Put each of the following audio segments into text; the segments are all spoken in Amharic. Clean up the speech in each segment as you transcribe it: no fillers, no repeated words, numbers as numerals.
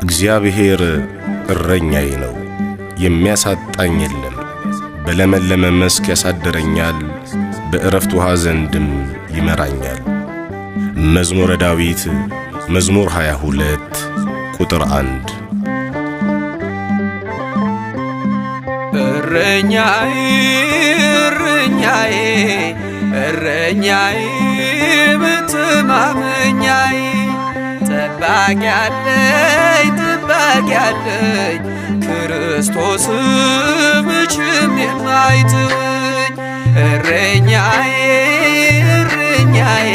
እግዚአብሔር እረኛዬ ነው፣ የሚያሳጣኝ የለም። በለመለመ መስክ ያሳድረኛል፣ በዕረፍት ውኃ ዘንድም ይመራኛል። መዝሙረ ዳዊት መዝሙር 22 ቁጥር 1። እረኛዬ እረኛዬ እረኛዬ መተማመኛዬ ጠባቂ አለኝ ክርስቶስ መቼም የማይተወኝ። እረኛዬ እረኛዬ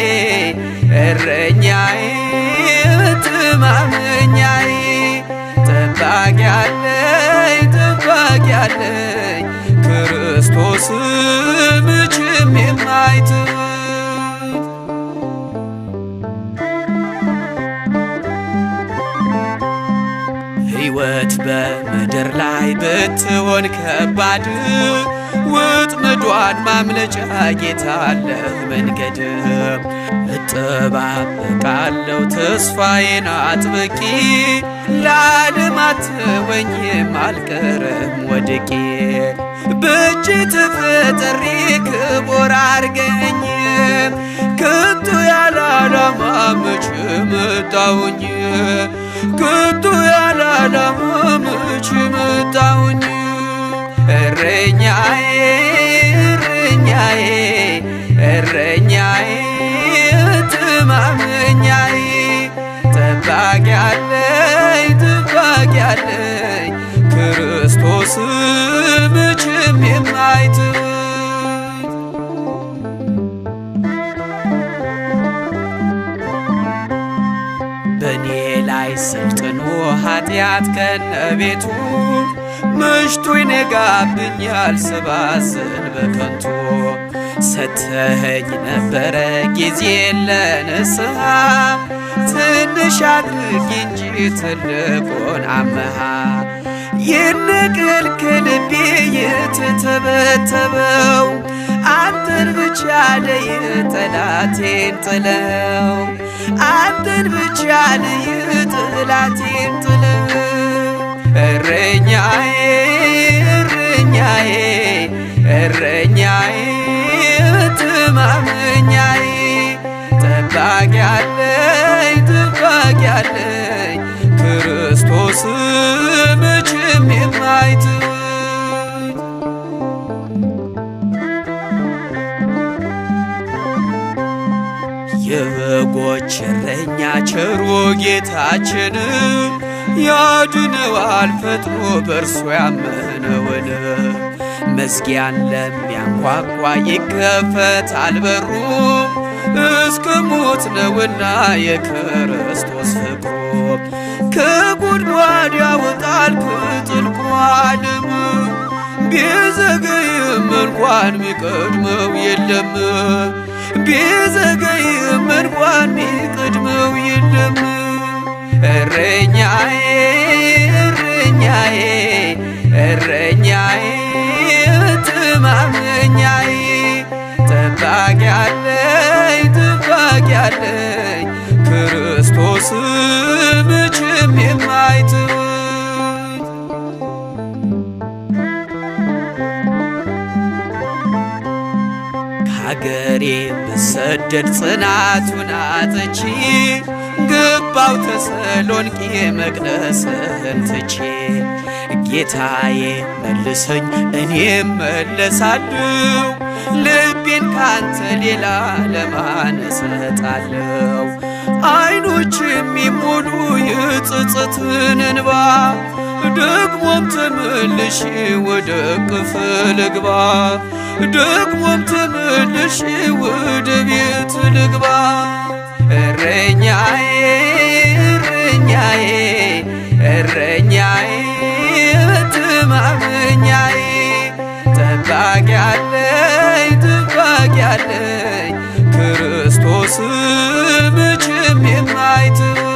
እረኛዬ መተማመኛዬ ጠባቂ አለኝ ክርስቶስ መቼም የማይተወኝ። ሕይወት በምድር ላይ ብትሆን ከባድ ወጥመዷን ማምለጫ ጌታ አለህ መንገድ። እጠባበቃለሁ ተስፋዬን አጥብቄ ለዓለም አትተወኝም አልቀርም ወድቄ። በእጅ ተፈጥሬ ክቡር አርገኝ ከቶ ያለ ዓላማ መቼ መጣሁኝ ከቶ ያለ ዓላማ መቼ መጣሁኝ። እረኛዬ እረኛዬ እረኛዬ መተማመኛዬ ጠባቂ አለኝ ክርስቶስ መቼም የማይተወኝ። በኔ ላይ ሰልጥኖ ኃጢአት ከነቤቱ መሽቶ ይነጋብኛል ስባዝን በከንቱ። ሰተኸኝ ነበረ ጊዜ ለንስሐ ትንሽ አድርግ እንጂ ትልቁን አመሃ። ይነቀል ከልቤ የተተበተበው አንተን ብቻ ለይ ጠላቴን ጥለው አንተን ብቻ ለይ ጠላቴን ጥለው። እረኛዬ እረኛዬ እረኛዬ መተማመኛዬ ጠባቂ አለኝ ክርስቶስ መቼም የማይተወኝ። የበጎች እረኛ ቸሩ ጌታችን ያድነዋል ፈጥኖ በእርሱ ያመነውን። መዝጊያን ለሚያንኳኳ ይከፈታል በሩ እስከ ሞት ነውና የክርስቶስ ፍቅሩ። ከጉድጓድ ያወጣል ከጥልቁ ዓለም ቢዘገይም እንኳን ሚቀድመው የለም ቢዘገይም እንኳን ሚቀድመው የለም። እረኛዬ እረኛዬ እረኛዬ መተማመኛዬ ጠባቂ አለኝ ክርስቶስ መቼም የማይተወኝ። ከአገሬ ብሰደድ ጽናቱን አጥቼ ገባው ተሰሎንቄ መቅደስህን ትቼ። ጌታዬ መልሰኝ እኔም መለሳለሁ ልቤን ካንተ ሌላ ለማን እሰጣለሁ። ዓይኖች የሚሞሉ የጸጸትን እንባ ደግሞም ተመልሼ ወደ እቅፍ ልግባ ደግሞም ተመልሼ ወደ ቤት ልግባ። እረኛዬ እረኛዬ እረኛዬ መተማመኛዬ ጠባቂ አለኝ ክርስቶስ መቼም የማይተወኝ።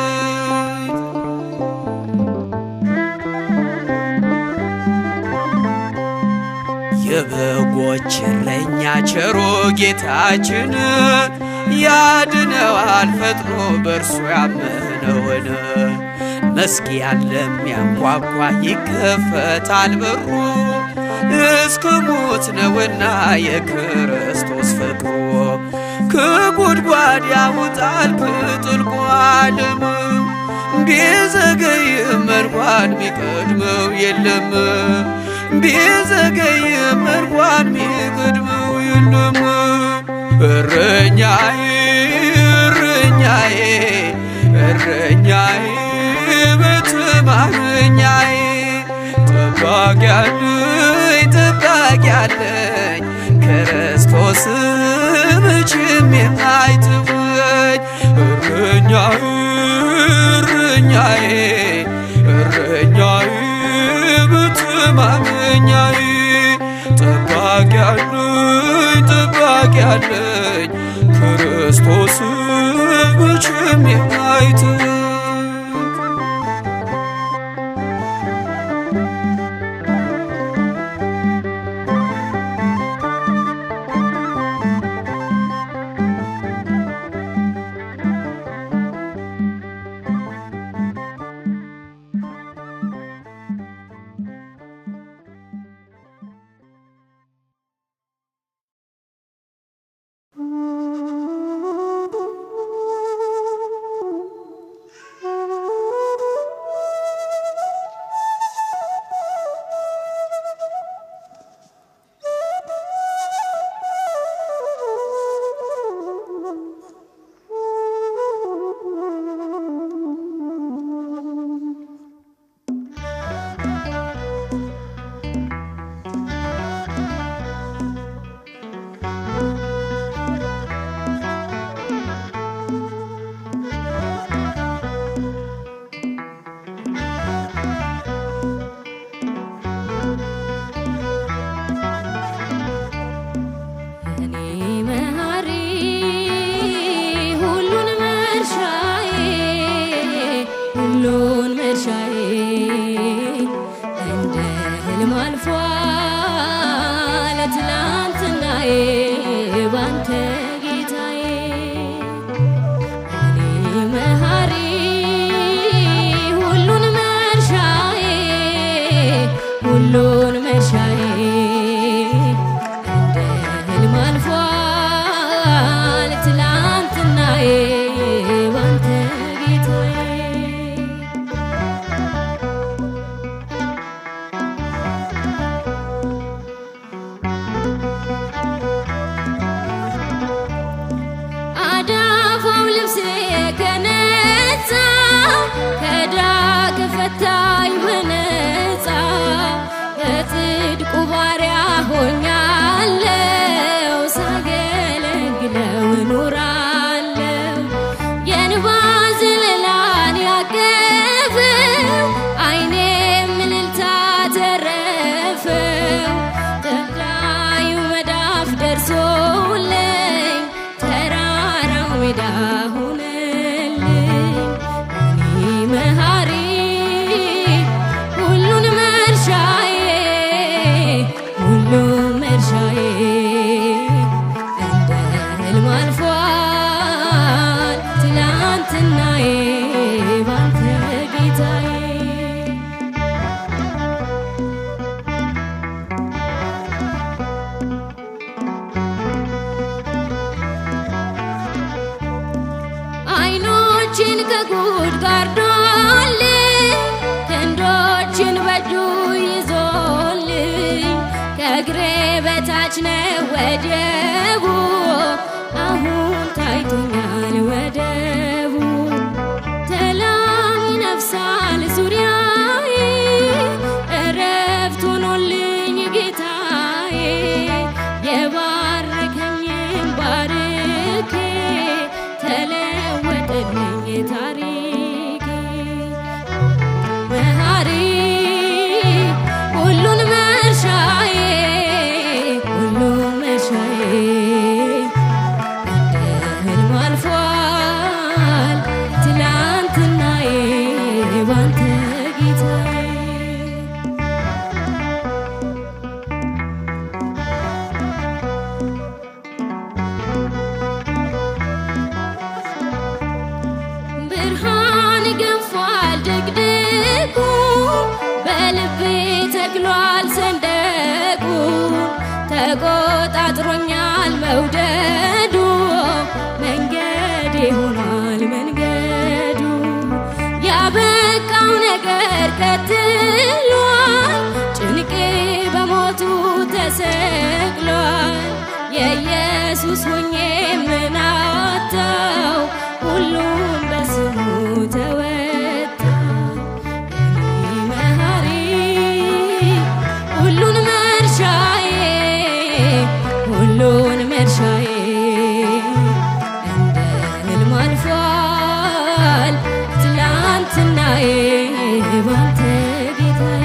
የበጎች እረኛ ቸሮ ጌታችን ያድነዋል ፈጥኖ በእርሱ ያመነውን። መዝጊያን ለሚያንኳኳ ይከፈታል በሩ እስከ ሞት ነውና የክርስቶስ ፍቅሩ። ከጉድጓድ ያወጣል ከጥልቁ ዓለም ቢዘገይም እንኳን ሚቀድመው የለም ቢዘገይም እንኳን ሚቀድመው የለም። እረኛዬ እረኛዬ እረኛዬ በትማረኛዬ ጠባቂ አለኝ ጠባቂ አለኝ ክርስቶስ መቼም የማይተወኝ። እረኛዬ እረኛዬ እረኛዬ በትማረኛዬ ጠባቂ አለኝ ጠባቂ አለኝ ክርስቶስ መቼም የማይተወኝ። ተቆጣጥሮኛል መውደዱ መንገድ ሆኗል መንገዱ ያበቃው ነገር ቀጥሏል ጭንቄ በሞቱ ተሰቅሏል የኢየሱስ ሆኜ ምን አጣው ሁሉም በስሙ ተወጣ የኔ መሐሪ ሁሉን መርሻዬ ሁሉን መርሻዬ እንደ ሕልም አልፏል ትላንትናዬ ባንተ ጌታዬ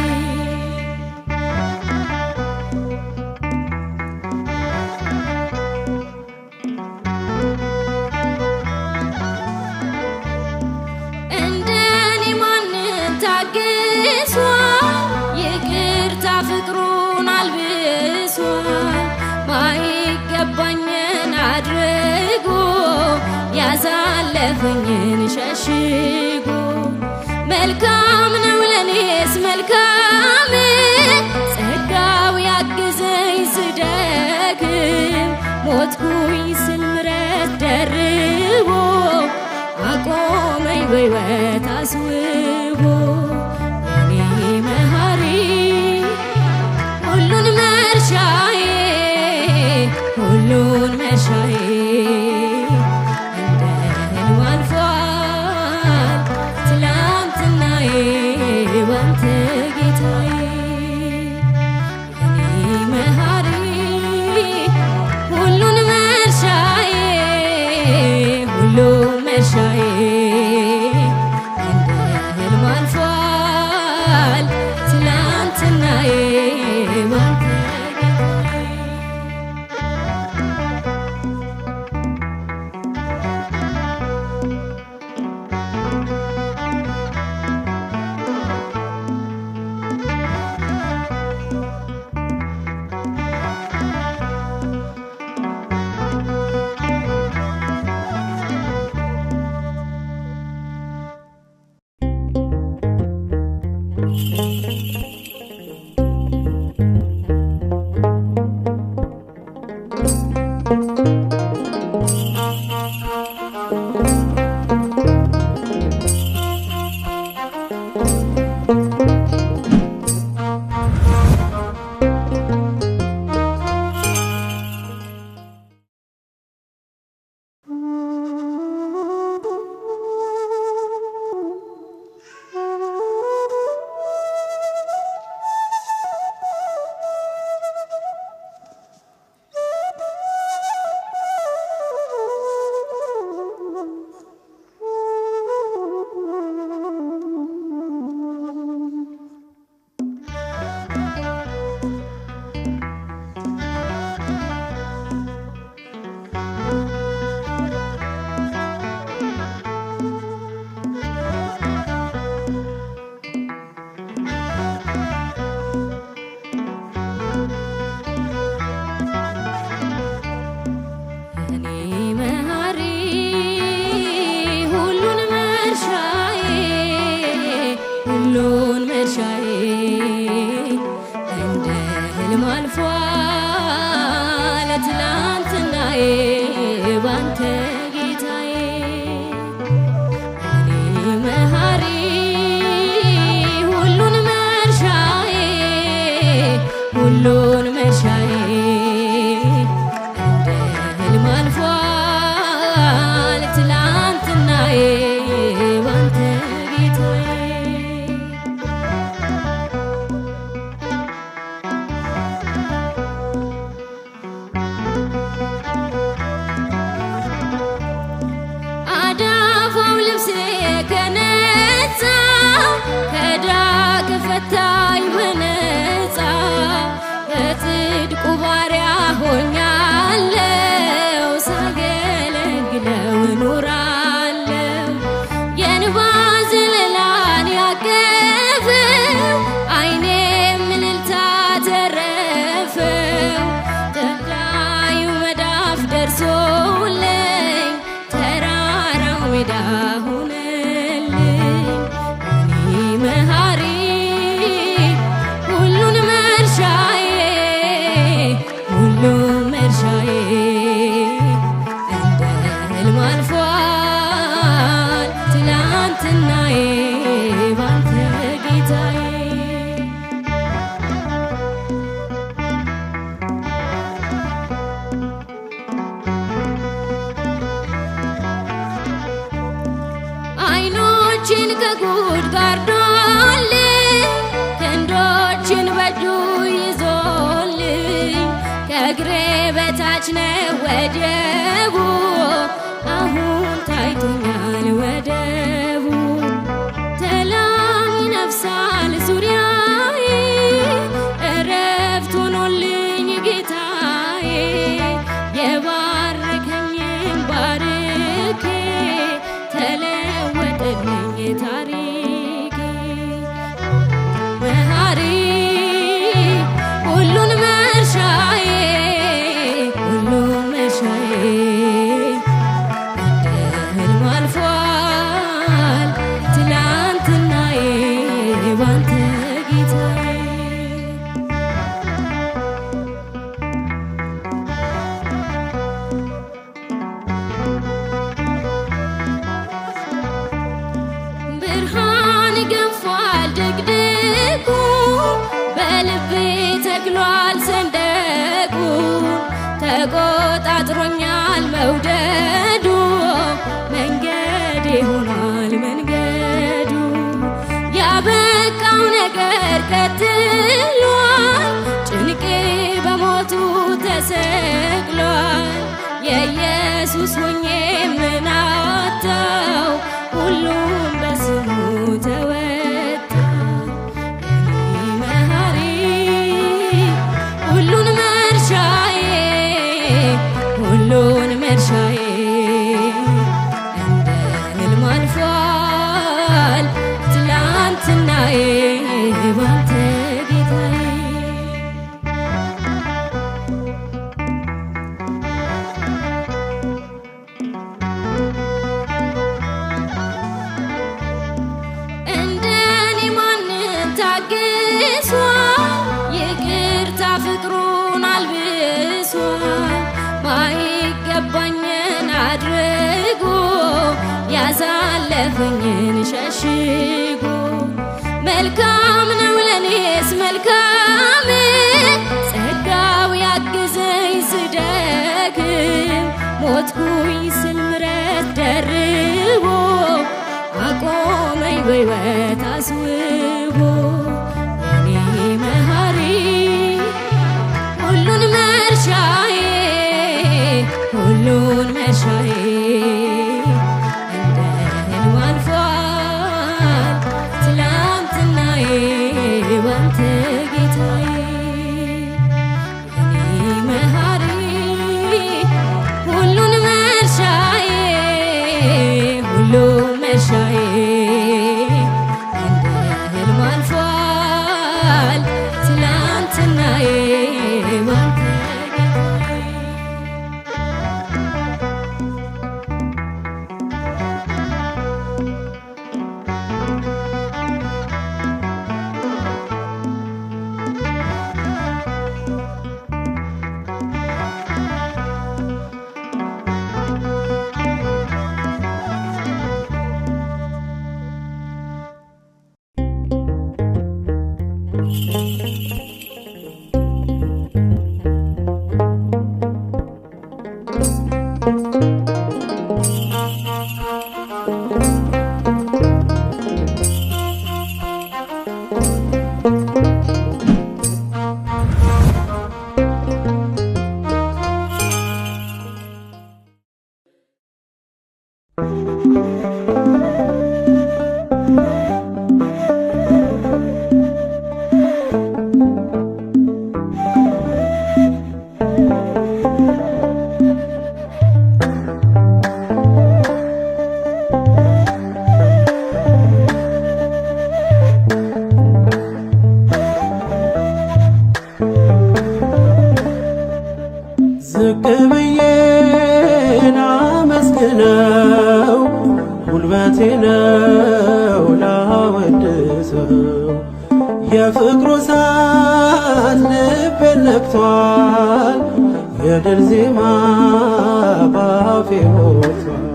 እንደኔ ማንን ታግሷል ይቅርታ ፍቅሩን አልብሷል ማይገባኝን አድርጎ ያሳለፈኝን ሸሽጎ መልካም ነው ለኔስ መልካም ጸጋው ያግዘኝ ስደክም ሞትኩኝ ስል ምሕረት ደርቦ አቆመኝ በሕይወት አስውቦ የኔ መሐሪ ሁሉን መርሻዬ ሁሉን መርሻዬ እንደ ሕልም አልፏል ትላንትናዬ ባንተ ጌታዬ የኔ መሐሪ ሁሉን መርሻዬ ሁሉን መርሻዬ እንደ ሕልም አልፏል ትላንትናዬ ባንተ ሁሉን መርሻዬ እንደ ሕልም አልፏል ትላንትናዬ ባንተ ጌታዬ እኔ መሐሪ ሁሉን መርሻዬ ሁሉን መርሻዬ እንደ ሕልም አልፏል ትላንትናዬ ባንተ ጌታዬ ከፈታኝ በነፃ የጽድቁ ባሪያ ሆኛለሁ ሳገለግለው እኖራለሁ የእንባ ዘለላን ያቀፈው ዓይኔም እልልታ ተረፈው ተላዩ መዳፍ ደርሶልኝ ተራራው ሜዳ ሆነልኝ እኔ መሐሪ ሁሉን ከእግሬ በታች ነው ወጀቡ አሁን ታይቶኛል ወደቡ ሰላም ይነፍሳል ዙሪያዬ እረፍት ሆኖልኝ ጌታዬ የባረከኝን ባርኬ ተለወጠልኝ ታሪኬ መሐሪ ሁሉን መርሻዬ ሁሉን መርሻዬ እንደ ሕልም አልፏል ትላንትናዬ ባንተ ጌታዬ ብርሃን ገፏል ድቅድቁ በልቤ ተክሏል ሰንደቁ ተቆጣጥሮኛል መውደዱ መንገድ ሆኗል መንገዱ ያበቃው ነገር ቀጥሏል ጭንቄ በሞቱ ተሰቅሏል የኢየሱስ ሆኜ ምን አጣው ሁሉም በስሙ ተወጣ የኔ መሐሪ ሁሉን መርሻዬ ሁሉን መርሻዬ እንደ ሕልም አልፏል ትላንትናዬ ባንተ ጌታዬ እንደኔ ማንን ታግሷል ይቅርታ ፍቅሩን አልብሷል ማይገባኝን አድርጎ ያሳለፈኝን ሸሽጎ መልካም ነው ለኔስ መልካም ጸጋው ያግዘኝ ስደክም ሞትኩኝ ስል ምሕረት ደርቦ አቆመኝ በሕይወት አስውቦ የኔ መሐሪ ሁሉን መርሻዬ ሁሉን መርሻዬ እንደ ሕልም አልፏል ትላንትናዬ ባንተ ጌታዬ የኔ መሐሪ ሁሉን መርሻዬ ሁሉን መርሻዬ እንደ ሕልም አልፏል ትላንትናዬ ባንተ ጌታዬ ዝቅ ብዬ ላመስግነው ጉልበቴ ነው ላወድሰው የፍቅሩ እሳት ልቤን ነክቷል የድል ዜማ ባፌ ሞልቷል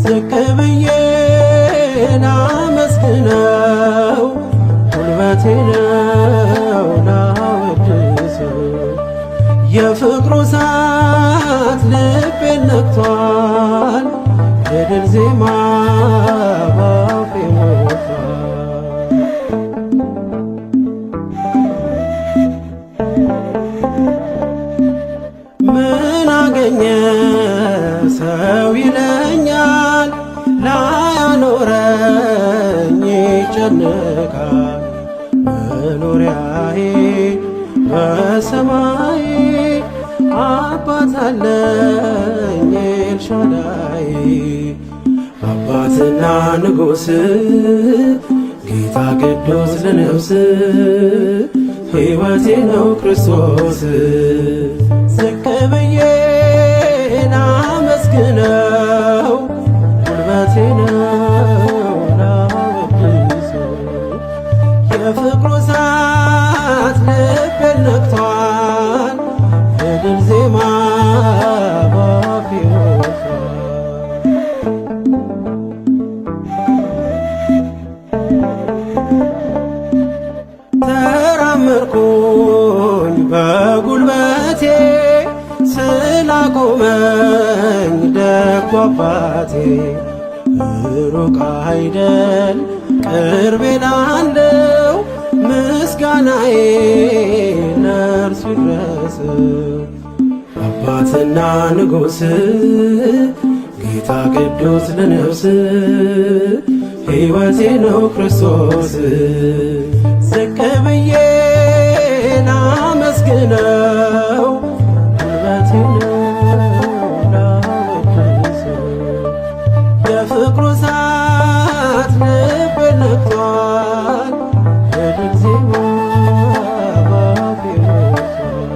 ዝቅ ብዬ ላመስግነው ጉልበቴ ነው ላወድሰው የፍቅሩ እሳት ልቤን ነክቷል የድል ዜማ ባፌ ሞልቷል ምን አገኘ ሰው ይለኛል፣ ላያኖረኝ ይጨነቃል። መኖሪያዬ በሰማይ አባት አለኝ ኤልሻዳይ። አባትና ንጉሥ ጌታ ቅዱስ ለነፍስ ሕይወቴ ነው ክርስቶስ። ዝቅ ብዬ ላመስግነው ጉልበቴ ነው ላወድሰው። የፍቅሩ እሳት ልቤን ነክቷል፣ የድል ዜማ ባፌ ወጥቷል። ተራመድኩኝ በጉልበቴ ስላቆመኝ ደጉ አባቴ። ሩቅ አይደል ቅርቤ ላለው ምስጋናዬ ለእርሱ ይድረስ። አባትና ንጉሥ ጌታ ቅዱስ ለነፍስ ሕይወቴ ነው ክርስቶስ። ዝቅ ብዬ ላመስግነው ጉልበቴ ነው ላወድሰው። የፍቅሩ እሳት ልቤን ነክቷል፣ የድል ዜማ ባፌ ወጥቷል።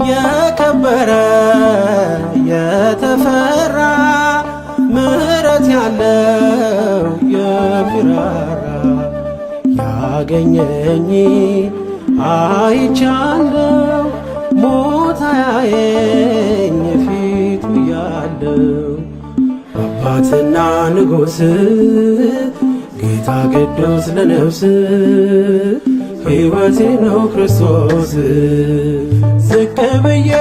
የከበረ የተፈራ ምሕረት ያለው የሚራራ ያገኘኝ አይቻለው፣ ሞት አያየኝ ፊቱ ያለው። አባትና ንጉሥ ጌታ ቅዱስ ለነፍስ ሕይወቴ ነው ክርስቶስ። ዝቅ ብዬ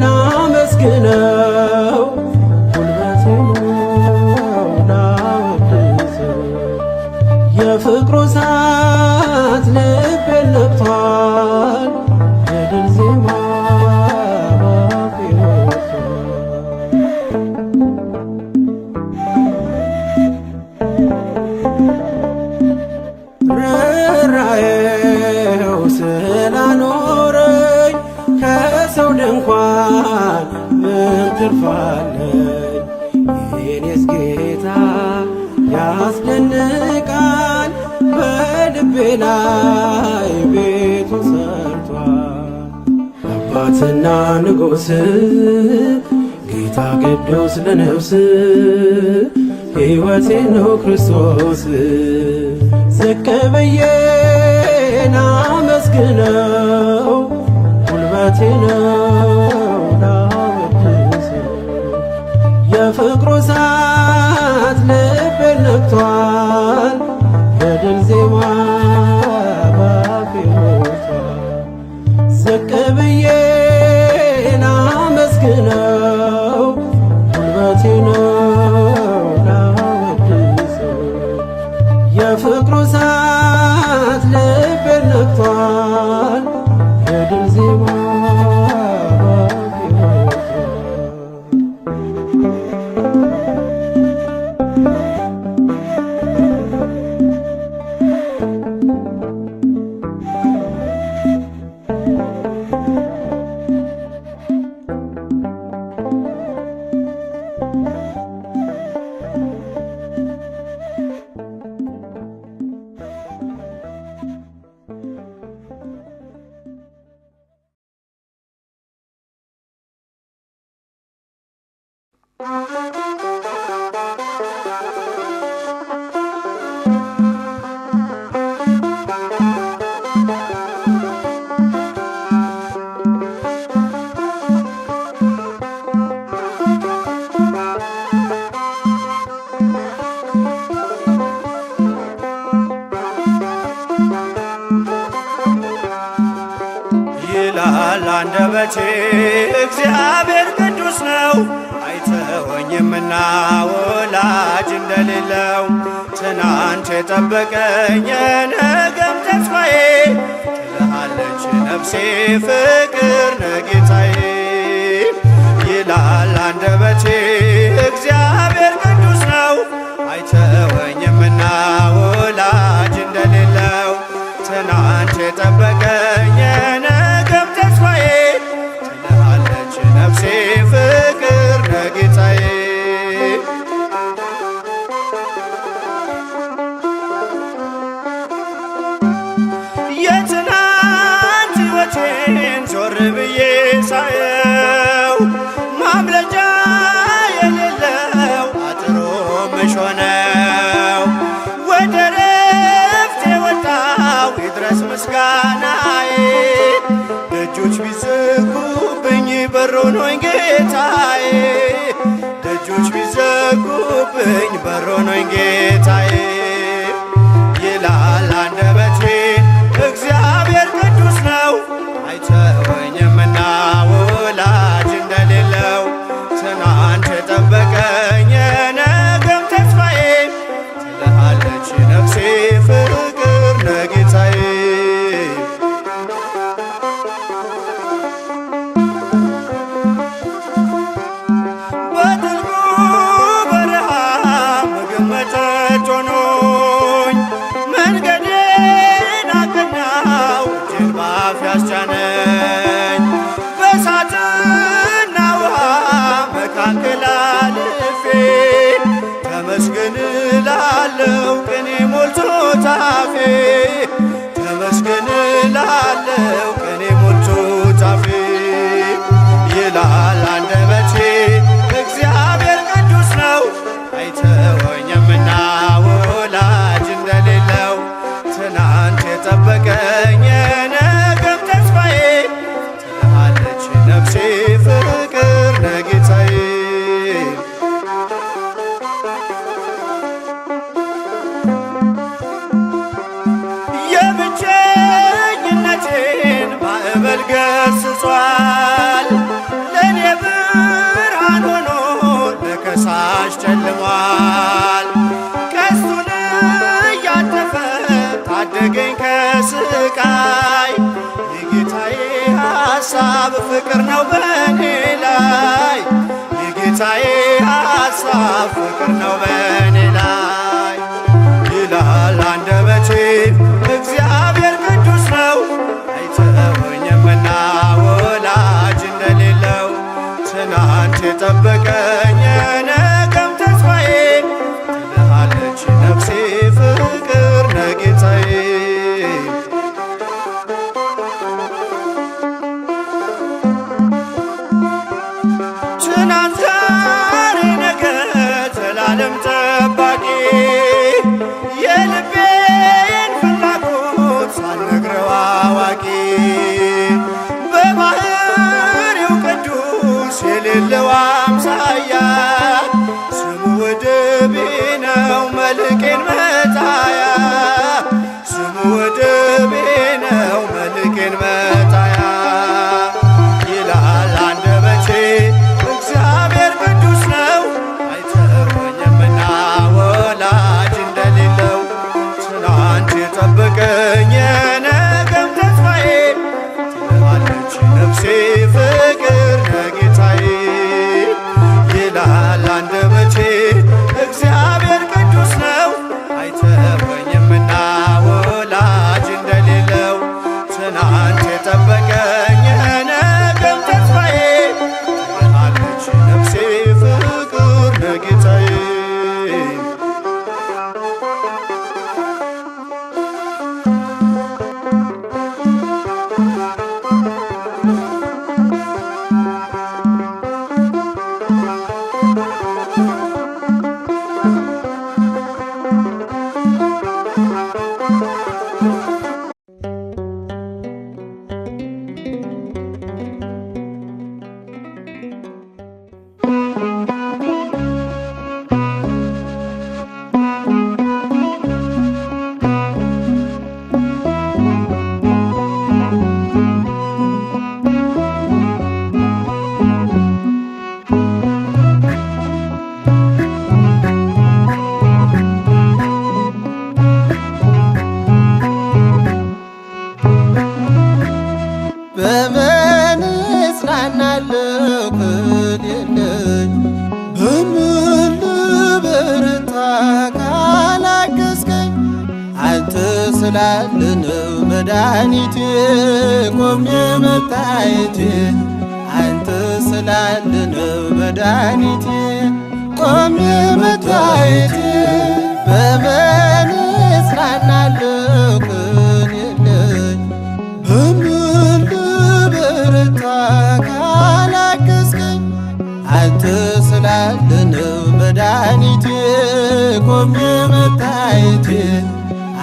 ላመስግነው ጉልበቴ ነው ላወድሰው። የፍቅሩ እሳት ልቤን ነክቷል፣ የድል ዜማ ባፌ ወጥቷል። ርኅራኄው ስላኖረኝ ከሰው ድንኳን ምን ትርፋለኝ? የኔስ ጌታ ያስደንቃል፣ በልቤ ላይ ቤቱ ሰርቷል። አባትና ንጉሥ ጌታ ቅዱስ ለነፍስ ሕይወቴ ነው ክርስቶስ። ዝቅ ብዬ ላመስግነው ጉልበቴ ነው ላወድሰው። የፍቅሩ እሳት ልቤን ነክቷል፣ የድል ዜማ ባፌ ወጥቷል። ዝቅ ብዬ ላመስግነው ጉልበቴ ነው ላወድሰው። የፍቅሩ እሳት ልቤን ነክቷል፣ የድል ዜማ ባፌ ወጥቷል። ይላል አንደበቴ እግዚአብሔር ቅዱስ ነው፣ አይተወኝምና ወላጅ እንደሌለው። ትናንት የጠበቀኝ የነገም ተስፋዬ ትልሃለች ነፍሴ ፍቅር ነህ ጌታዬ። ይላል አንደበቴ እግዚአብሔር ቅዱስ ነው አይተወኝምና ወላጅ እንደሌለው። ትናንት የጠበቀኝ የነገም ተስፋዬ ትልሃለች ነፍሴ ፍቅር ነህ ጌታዬ። የትናንት ሕይወቴን ዞር ብዬ ሳየው ማምለጫ የሌለው አጥሮ መሽ ሆነው ወደ ረፍቴ ወጣው ይድረስ ምስጋናዬ። ደጆች ቢዘጉብኝ በሮን ሆይ ጌታዬ ደጆች ቢዘጉብኝ በሮን ሆይ ጌታዬ። ይላል አንደበቴ እግዚአብሔር ቅዱስ ነው አይተወኝምና ወላጅ እንደሌለው። ትናንት የጠበቀኝ የነገም ተስፋዬ ትልሃለች ነፍሴ ፍቅር ነህ ጌታዬ። በጥልቁ በረሃ ምግብ መጠጥ ሆኖኝ መንገዴን አቀናው እጄን በአፍ ያስጫነኝ በእሳትና ውሃ መካከል አልፌ ተመስገን እላለሁ ቅኔ ሞልቶት አፌ ተመስገን እላለሁ ቅኔ ሞልቶት አፌ። ይላል አንደበቴ እግዚአብሔር ቅዱስ ነው አይተወኝምና ወላጅ እንደሌለው። ትናንት የጠበቀኝ የነገም ተስፋዬ ትልሃለች ነፍሴ ፍቅር ነህ ጌታዬ። የብቸኝነቴን ማዕበል ገስጿል ለእኔ ብርሃን ሆኖ ለከሳሽ ጨልሟል። ቀስቱን እያጠፈ ታደገኝ ከስቃይ የጌታዬ ሐሳብ ፍቅር ነው በእኔ ላይ የጌታዬ ሐሳብ ፍቅር ነው በእኔ ላይ። ይላል አንደበቴ እግዚአብሔር ቅዱስ ነው አይተወኝምና ወላጅ እንደሌለው። ትናንት የጠበቀኝ የነገም ተስፋዬ ትልሃለች ነፍሴ ፍቅር ነህ ጌታዬ። ትናንት ዛሬ ነገ ዘላለም ጠባቂ የልቤን ፍላጎት ሳልነግረው አዋቂ በባህሪው ቅዱስ የሌለው አምሳያ ስሙ ወደቤ ነው መልቄን መጣያ ስሙ ወደቤ ነው መልቄን መጣያ። ይላል አንደበቴ እግዚአብሔር ቅዱስ ነው አይተወኝምና ወላጅ እንደሌለው። ትናንት የጠበቀኝ የነገም ተስፋዬ ትልሃለች ነፍሴ ፍቅር ነህ ጌታዬ። ይላል አንደበቴ እግዚአብሔር ቅዱስ ነው አይተወኝምና ወላጅ እንደሌለው። ትናንት የጠበቀኝ የነገም ተስፋዬ ትልሃለች ነፍሴ ፍቅር ነህ ጌታዬ። ስላለ ነው መድኃኒቴ ቆሜ መታየቴ አንተ ስላለ ነው መድኃኒቴ ቆሜ መታየቴ በምን እጽናናለሁ ቀን የለኝ በምን ልበረታ ካላገዝከኝ አንተ ስላለ ነው መድኃኒቴ ቆሜ መታየቴ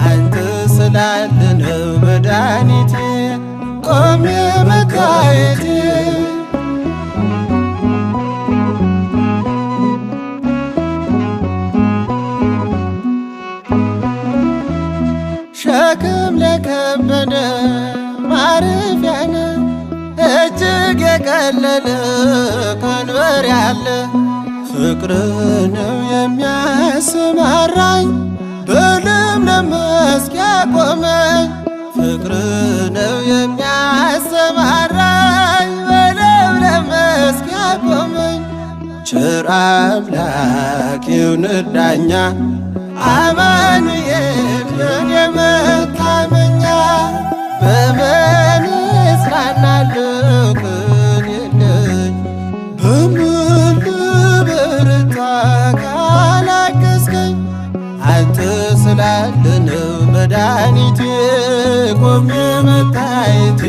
አንተ ስላለ ነው መድኃኒቴ ቆሜ መታየቴ ሸክም ለከበደ ማረፊያ ነህ እጅግ የቀለለ ቀንበር ያለ ፍቅር ነው የሚያሰማራኝ በለምለም መስክ ያቆመኝ ፍቅር ነው የሚያሰማራኝ በለምለም መስክ ያቆመኝ ቸር አምላክ ይሁንህ ዳኛ አማኑኤል የኔ መታመኛ በምን እጽናናለሁ ቀን የለኝ በምን ልበረታ ካላገዝከኝ አንተ ስላለ ነው መድኃኒቴ ቆሜ መታየቴ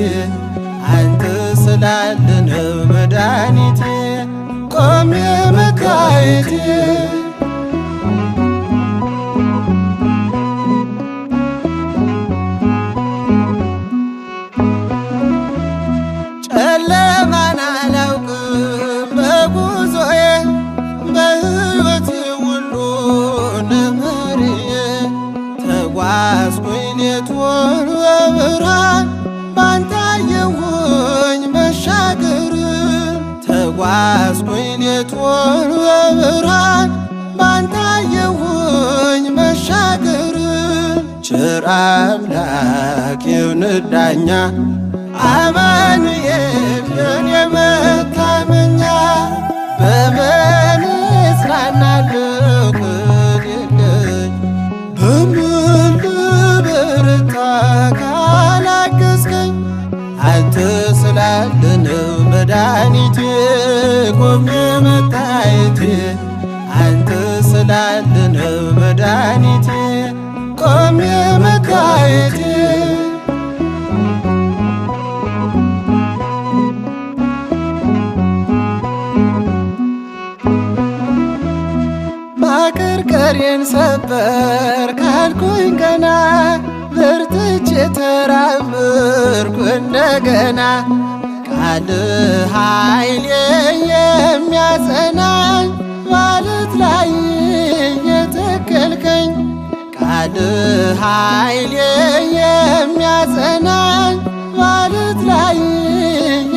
አንተ ስላለ ነው መድኃኒቴ ቆሜ መታየቴ ጨለማን አላውቅም በጉዞዬ በሕይወቴ ሁሉ ነመርዬ ተጓዝኩኝ ሌቱን በብርሃን ባንተ አየሁኝ መሻገርን ተጓዝኩኝ ሌቱን በብርሃን ባንተ አየሁኝ መሻገርን ቸር አምላክ ይሁንህ ዳኛ አማኑኤል የኔ መታመኛ በምን እጽናናለሁ ቀን የለኝ በምን ልበረታ ካላገዝከኝ አንተ ስላለ ነው መድኃኒቴ ቆሜ መታየቴ አንተ ስላለ ነው መድኃኒቴ ቆሜ መታየቴ ማቀርቀሬን ሰበር ካልኩኝ ገና በርትቼ ተራመድኩ እንደገና ቃል ኃይሌ የሚያጸናኝ ማለት ላይ የተከልከኝ ቃል ኃይሌ የሚያጸናኝ ማለት ላይ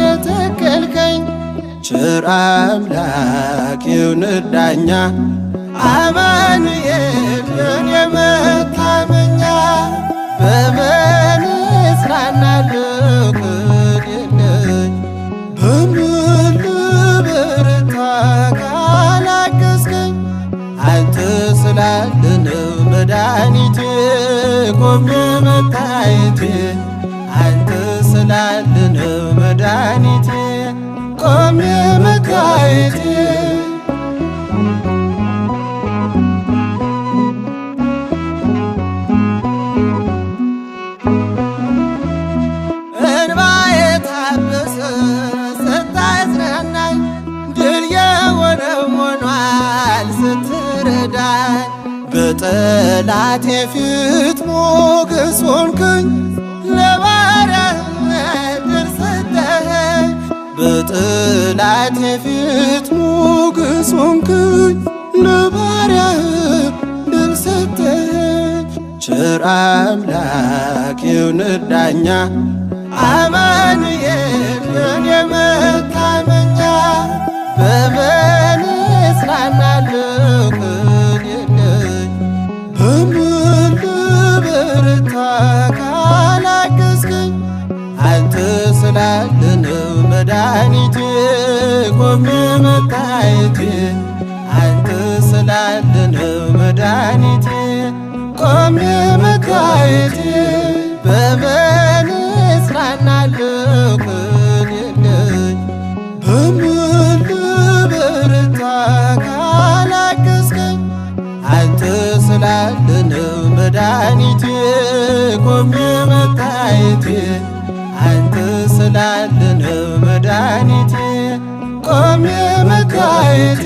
የተከልከኝ ቸር አምላክ ይሁንህ ዳኛ አማኑኤል የኔ መታመኛ በምን እጽናናለሁ ቀን የለኝ በምን ልበረታ ካላገዝከኝ አንተ ስላለ ነው መድኃኒቴ ቆሜ መታየቴ አንተ ስላለ ነው መድኃኒቴ ቆሜ መታየቴ በጠላቴ ፊት ሞገስ ሆንክኝ ለባሪያህ ድል ሰጠኸኝ በጠላቴ ፊት ሞገስ ሆንክኝ ለባሪያህ ድል ሰጠኸኝ ቸር አምላክ ይሁንህ ዳኛ አማኑኤል የኔ መታመኛ በምን እጽናናለሁ ቀን የለኝ በምን ልበረታ ካላገዝከኝ አንተ ስላለ ነው መድኃኒቴ ቆሜ መታየቴ አንተ ስላለ ነው መድኃኒቴ ቆሜ መታየቴ በምን እጽናናለሁ ከሌለኝ በምን ልበረታ ካላገዝከኝ አንተ ስላለ ነው መድኃኒቴ ቆሜ መታየቴ አንተ ስላለ ነው መድኃኒቴ ቆሜ መታየቴ